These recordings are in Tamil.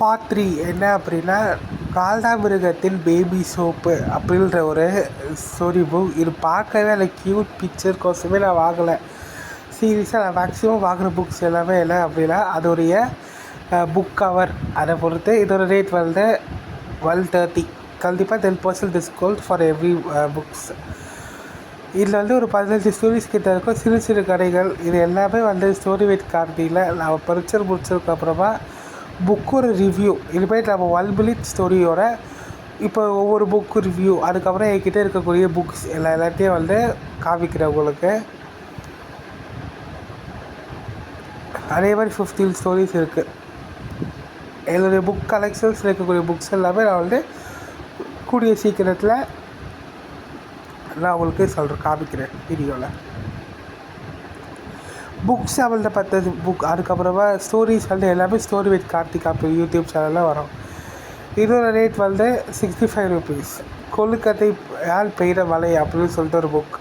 பார்ட் 3 என்ன அப்படின்னா, காண்டாமிருகத்தின் பேபி சோப்பு அப்படின்ற ஒரு ஸ்டோரி புக். இது பார்க்கவே அந்த க்யூட் பிக்சர் கோசமே நான் வாங்கலை. சீரியஸாக நான் மேக்ஸிமம் வாங்குகிற புக்ஸ் எல்லாமே என்ன அப்படின்னா அதோடைய புக் கவர் அதை பொறுத்து. இதோட ரேட் வந்து 130. கண்டிப்பாக 10% டிஸ்கவுண்ட் ஃபார் எவ்ரி புக்ஸ். இதில் வந்து ஒரு 15 ஸ்டோரிஸ் கிட்ட இருக்கும். சிறு சிறு கதைகள் இது எல்லாமே வந்து ஸ்டோரி வெயிட் கார்டியில் நான் முடிச்சதுக்கப்புறமா புக்கோட ரிவ்யூ இனிமேல் நம்ம 1 மினிட் ஸ்டோரியோட இப்போ ஒவ்வொரு புக்கு ரிவ்யூ அதுக்கப்புறம் என்கிட்ட இருக்கக்கூடிய புக்ஸ் எல்லாத்தையும் வந்து காமிக்கிறேன் உங்களுக்கு. அதே மாதிரி 15 ஸ்டோரிஸ் இருக்குது. என்னுடைய புக் கலெக்ஷன்ஸ் இருக்கக்கூடிய புக்ஸ் எல்லாமே நான் வந்து கூடிய சீக்கிரத்தில் நான் உங்களுக்கு காமிக்கிறேன் வீடியோவில். புக்ஸ் அவள்கிட்ட 10 புக். அதுக்கப்புறமா ஸ்டோரிஸ் வந்து எல்லாமே ஸ்டோரி வித் கார்த்திக் அப்போ யூடியூப் சேனலில் வரும். இதோட ரேட் வந்து 65 ருபீஸ். கொழுக்கட்டை யாழ் பெய்த மலை அப்படின்னு சொல்லிட்டு ஒரு புக்.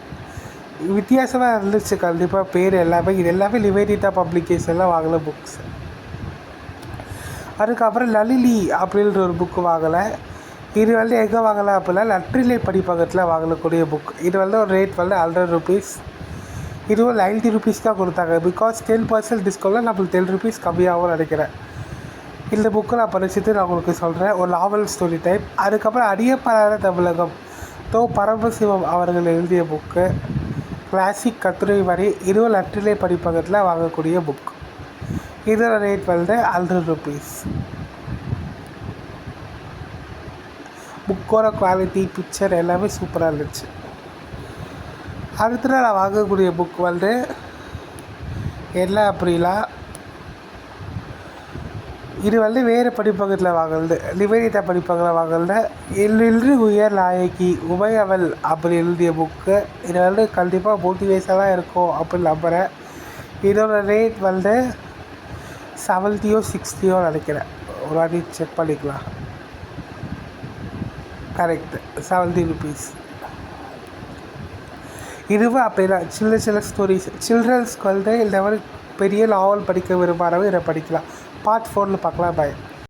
வித்தியாசமாக இருந்துச்சு கண்டிப்பாக பேர் எல்லாமே. இது எல்லாமே நிவேதிதா பப்ளிகேஷனில் வாங்கின புக்ஸ். அதுக்கப்புறம் லலிலி அப்படின்ற ஒரு புக்கு வாங்கலை. இது வந்து எங்கே வாங்கலாம் அப்படின்னா நற்றிலை படிப்பகத்தில் வாங்கக்கூடிய புக். இது வந்து ஒரு ரேட் வந்து 100 ருபீஸ். இதுவும் 90 ருபீஸ் தான் கொடுத்தாங்க. பிகாஸ் 10% டிஸ்கவுண்ட்டில் நம்மளுக்கு 10 ருபீஸ் கம்மியாகவும் நினைக்கிறேன். இந்த புக்கு நான் படிச்சுட்டு நான் உங்களுக்கு சொல்கிறேன். ஒரு நாவல் ஸ்டோரி டைப். அதுக்கப்புறம் அறியப்படாத தமிழகம் பரமசிவம் அவர்கள் எழுதிய புக்கு. கிளாசிக் கட்டுரை வரை. இதுவும் நற்றிலை படிப்பகத்தில் வாங்கக்கூடிய புக். இதோட ரேட் வந்து 100 ருபீஸ். புக்கோட குவாலிட்டி பிக்சர் எல்லாமே சூப்பராக இருந்துச்சு. அடுத்த நான் வாங்கக்கூடிய புக் வந்து என்ன அப்படின்னா இது வந்து வேறு படிப்பகத்தில் வாங்குறது. நிவேதிதா படிப்பகத்தில் வாங்குறது. என்று உயர் நாயகி உமையவள் அப்படி எழுதிய புக்கு. இது வந்து கண்டிப்பாக மோட்டிவேஷனாக இருக்கும் அப்படின்னு நம்புகிறேன். இதோட ரேட் வந்து 70 60 நினைக்கிறேன். ஒரு வாட்டி செக் பண்ணிக்கலாம். Correct 70 rupees. இதுவும் அப்படின்னா சின்ன ஸ்டோரிஸ் சில்ட்ரன்ஸ்க்கு வந்து இந்த மாதிரி பெரிய நாவல் படிக்க விரும்பாதவங்க இதை படிக்கலாம். பார்ட் 4 பார்க்கலாம். பாய்.